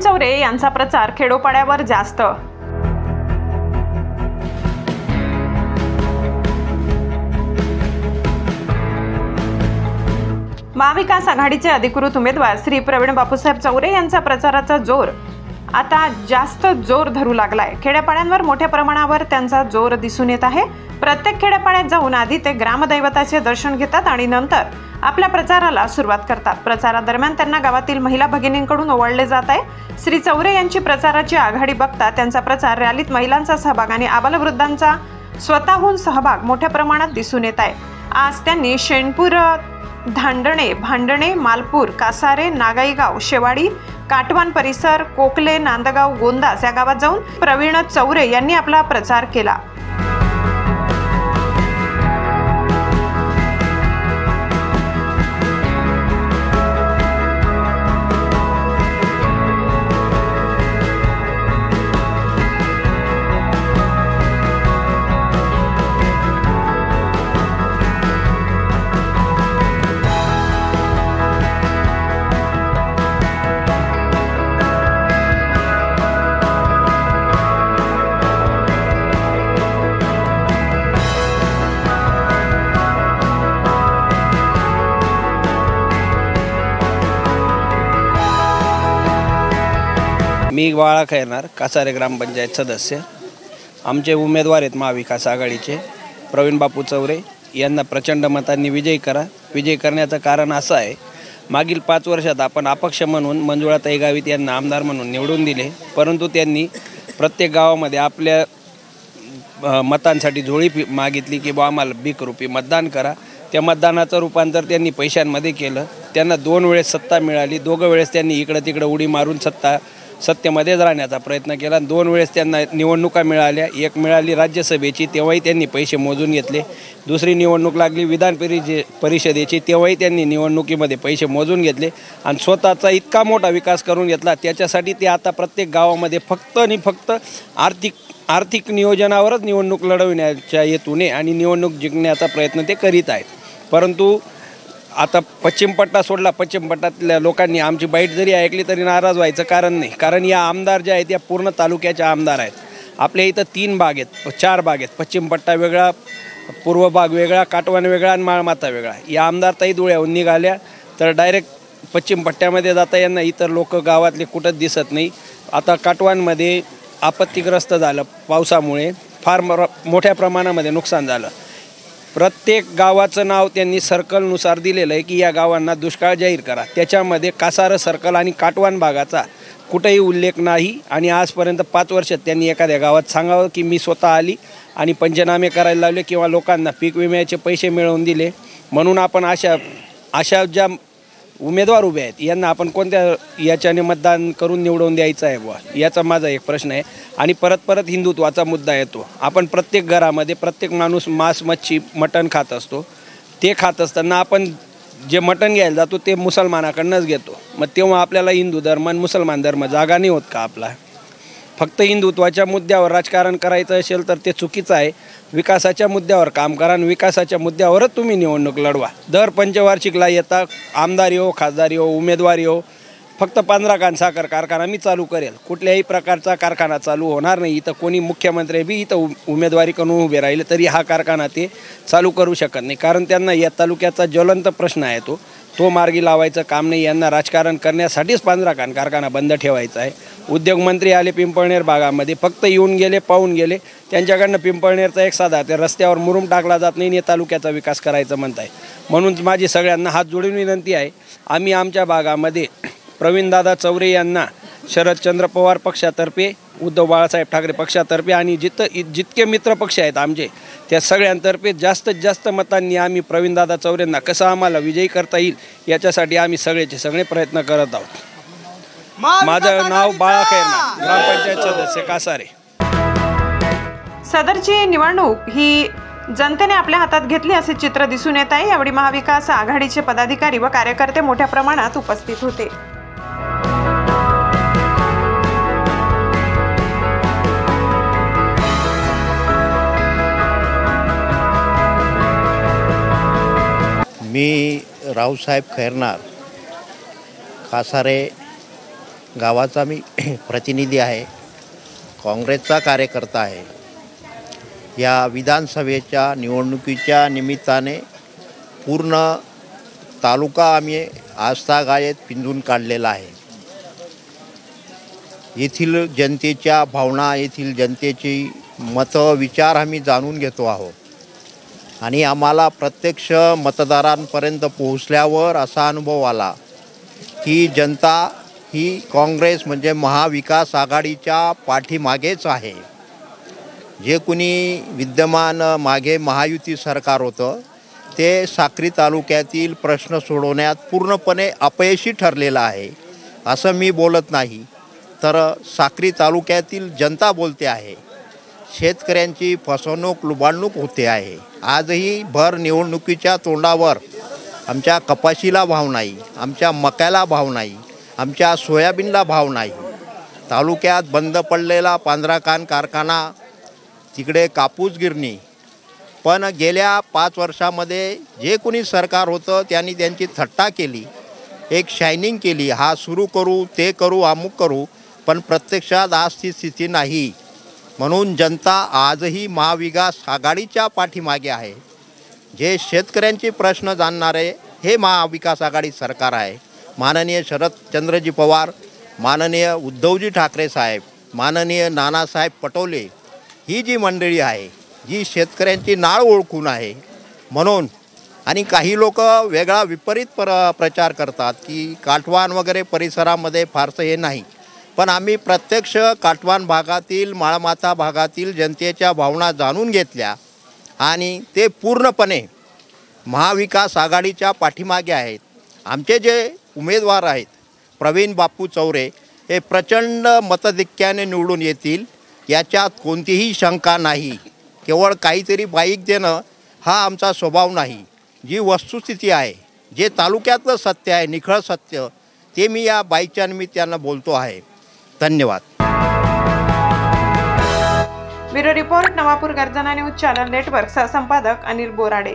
चौरे यांचा प्रचार खेडोपाड्यावर जास्त। महाविकास आघाडीचे अधिकृत उमेदवार श्री प्रवीण बापूसाहेब चौरे यांचा प्रचाराचा जोर आता जास्त जोर धरू लागलाय। खेड्यापाड्यांवर मोठ्या प्रमाणावर त्यांचा जोर दिसून येत आहे। प्रत्येक खेड्यापाड्यात जाऊन आधी ते ग्रामदैवताचे दर्शन घेतात आणि नंतर आपल्या प्रचाराला सुरुवात करतात। प्रचारादरम्यान त्यांना गावातील महिला भगिनींकडून ओवाळले जात आहे। श्री चौरे यांची प्रचाराची आघाडी बघता त्यांचा प्रचार रॅलीत महिलांचा सहभाग आणि आबालवृद्धांचा स्वतःहून सहभाग मोठ्या प्रमाणात दिसून येत आहे। आज त्यांनी शेणपूर, धांडणे, भांडणे, मालपूर, कासारे, नागाईगाव, शेवाडी, काटवान परिसर, कोकले, नांदगाव, गोंदास या गावात जाऊन प्रवीण चौरे यांनी आपला प्रचार केला। मी बाळा खैरनार, कासारे ग्रामपंचायत सदस्य। आमचे उमेदवार आहेत महाविकास आघाडीचे प्रवीण बापू चौरे यांना प्रचंड मतांनी विजयी करा। विजयी करण्याचं कारण असं आहे, मागील 5 वर्षात आपण अपक्ष म्हणून मंजुळाताई गावित यांना आमदार म्हणून निवडून दिले, परंतु त्यांनी प्रत्येक गावामध्ये आपल्या मतांसाठी झोळी मागितली की बा आम्हाला बिकरूपी मतदान करा। त्या मतदानाचं रूपांतर त्यांनी पैशांमध्ये केलं। त्यांना 2 वेळेस सत्ता मिळाली, 2 वेळेस त्यांनी इकडं तिकडं उडी मारून सत्तेमध्येच राहण्याचा प्रयत्न केला। 2 वेळेस त्यांना निवडणुका मिळाल्या, एक मिळाली राज्यसभेची, तेव्हाही त्यांनी पैसे मोजून घेतले। दुसरी निवडणूक लागली विधान परिषदेची, तेव्हाही त्यांनी निवडणुकीमध्ये पैसे मोजून घेतले आणि स्वतःचा इतका मोठा विकास करून घेतला। त्याच्यासाठी ते आता प्रत्येक गावामध्ये फक्त आणि फक्त आर्थिक नियोजनावरच निवडणूक लढवण्याच्या हेतूने आणि निवडणूक जिंकण्याचा प्रयत्न ते करीत आहेत। परंतु आता पश्चिम पट्टा सोडला, पश्चिम पट्ट्यातल्या लोकांनी आमची बाईट जरी ऐकली तरी नाराज व्हायचं कारण नाही, कारण या आमदार ज्या आहेत या पूर्ण तालुक्याच्या आमदार आहेत। आपल्या इथं 3 भाग आहेत, 4 भाग आहेत, पश्चिम पट्टा वेगळा, पूर्व भाग वेगळा, काटवान वेगळा आणि माळमाता वेगळा। या आमदार ताई धुळ्याहून निघाल्या तर डायरेक्ट पश्चिम पट्ट्यामध्ये जाता यांना इतर लोक गावातले कुठंच दिसत नाही। आता काटवानमध्ये आपत्तीग्रस्त झालं, पावसामुळे फार मोठ्या प्रमाणामध्ये नुकसान झालं। प्रत्येक गावाचं नाव त्यांनी सर्कलनुसार दिलेलं आहे की या गावांना दुष्काळ जाहीर करा। त्याच्यामध्ये कासार सर्कल आणि काटवान भागाचा कुठेही उल्लेख नाही आणि आजपर्यंत 5 वर्षात त्यांनी एखाद्या गावात सांगावं की मी स्वतः आली आणि पंचनामे करायला लावले किंवा लोकांना पीक विम्याचे पैसे मिळवून दिले। म्हणून आपण अशा ज्या उमेदवार उभे आहेत यांना आपण कोणत्या याच्याने मतदान करून निवडून द्यायचं आहे बुवा, याचा माझा एक प्रश्न आहे। आणि परत हिंदुत्वाचा मुद्दा येतो। आपण प्रत्येक घरामध्ये प्रत्येक माणूस मांस, मच्छी, मटण खात असतो। ते खात असताना आपण जे मटण घ्यायला जातो ते मुसलमानाकडनंच घेतो। मग तेव्हा आपल्याला हिंदू धर्म आणि मुसलमान धर्म जागा नाही होत का आपला? फक्त हिंदुत्वाच्या मुद्द्यावर राजकारण करायचं असेल तर ते चुकीचं आहे। विकासाच्या मुद्द्यावर काम करा आणि विकासाच्या मुद्द्यावरच तुम्ही निवडणूक लढवा। दर पंचवार्षिकला येता आमदार येऊ, खासदार येऊ, उमेदवार येऊ, फक्त 15 कान साखर कारखाना मी चालू करेल, कुठल्याही प्रकारचा कारखाना चालू होणार नाही। इथं कोणी मुख्यमंत्री बी इथं उमेदवारी करून उभे राहिले तरी हा कारखाना ते चालू करू शकत नाही, कारण त्यांना या तालुक्याचा ज्वलंत प्रश्न आहे तो मार्गी लावायचं काम नाही। यांना राजकारण करण्यासाठीच 15 कान कारखाना बंद ठेवायचा आहे। उद्योगमंत्री आले पिंपळनेर भागामध्ये, फक्त येऊन गेले, पाहून गेले, त्यांच्याकडनं पिंपळनेरचा एक साधा त्या रस्त्यावर मुरुम टाकला जात नाही, या तालुक्याचा विकास करायचं म्हणताय। म्हणून माझी सगळ्यांना हात जोडून विनंती आहे, आम्ही आमच्या भागामध्ये प्रवीणदादा चौरे यांना शरदचंद्र पवार पक्षातर्फे, उद्धव बाळासाहेब ठाकरे पक्षातर्फे आणि जितके मित्र पक्ष आहेत आमचे त्या सगळ्यांतर्फे जास्तीत जास्त मतांनी आम्ही प्रवीणदादा चौरेंना कसं आम्हाला विजयी करता येईल याच्यासाठी आम्ही सगळेचे सगळे प्रयत्न करत आहोत। माझं नाव बाळा खैरनार, ग्रामपंचायत सदस्य कासारे। सदरची निवडणूक ही जनतेने आपल्या हातात घेतली असे चित्र दिसून येत आहे। यावेळी महाविकास आघाडीचे पदाधिकारी व कार्यकर्ते मोठ्या प्रमाणात उपस्थित होते। मी रावसाहेब खैरनार, कासारे गावाचा मी प्रतिनिधी आहे, काँग्रेसचा कार्यकर्ता आहे. या विधानसभेच्या निवडणुकीच्या निमित्ताने पूर्ण तालुका आम्ही आस्थागाळेत पिंजून काढलेला आहे. येथील जनतेच्या भावना, येथील जनतेची मतं, विचार आम्ही जाणून घेतो आहोत. आणि आम्हाला प्रत्यक्ष मतदारांपर्यंत पोहोचल्यावर असा अनुभव आला की जनता ही काँग्रेस म्हणजे महाविकास आघाडीच्या पाठीमागेच आहे. जे कुणी विद्यमान मागे महायुती सरकार होतं ते साक्री तालुक्यातील प्रश्न सोडवण्यात पूर्णपणे अपयशी ठरलेलं आहे. असं मी बोलत नाही, तर साक्री तालुक्यातील जनता बोलते आहे. शेतकऱ्यांची फसवणूक, लुबाडणूक होते आहे. आजही भर निवडणुकीच्या तोंडावर आमच्या कपाशीला भाव नाही, आमच्या मक्याला भाव नाही, आमच्या सोयाबीनला भाव नाही. तालुक्यात बंद पडलेला पांढराकान कारखाना, तिकडे कापूस गिरणी. पण गेल्या 5 वर्षामध्ये जे कोणी सरकार होतं त्यांनी त्यांची थट्टा केली, एक शायनिंग केली. हा सुरू करू, ते करू, अमुक करू, पण प्रत्यक्षात आज ती स्थिती नाही. म्हणून जनता आजही महाविकास आघाडीच्या पाठीमागे आहे. जे शेतकऱ्यांचे प्रश्न जाणणारे हे महाविकास आघाडी सरकार आहे. माननीय शरदचंद्रजी पवार, माननीय उद्धवजी ठाकरे साहेब, माननीय नानासाहेब पटोले, ही जी मंडळी आहे जी शेतकऱ्यांची नाळ ओळखून आहे. म्हणून आणि काही लोक वेगळा विपरीत प्रचार करतात की काटवान वगैरे परिसरामध्ये फारसं हे नाही. पण आम्ही प्रत्यक्ष काटवान भागातील, माळमाथा भागातील जनतेच्या भावना जाणून घेतल्या आणि ते पूर्णपणे महाविकास आघाडीच्या पाठीमागे आहेत. आमचे जे उमेदवार आहेत प्रवीण बापू चौरे हे प्रचंड मतधिक्याने निवडून येतील, याच्यात कोणतीही शंका नाही. केवळ काहीतरी बाईक देणं हा आमचा स्वभाव नाही. जी वस्तुस्थिती आहे, जे तालुक्यातलं सत्य आहे, निखळ सत्य, ते मी या बाईकच्या निमित्तानं बोलतो आहे. धन्यवाद. ब्युरो रिपोर्ट, नवापूर गर्जना न्यूज चॅनल नेटवर्क. संपादक अनिल बोराडे.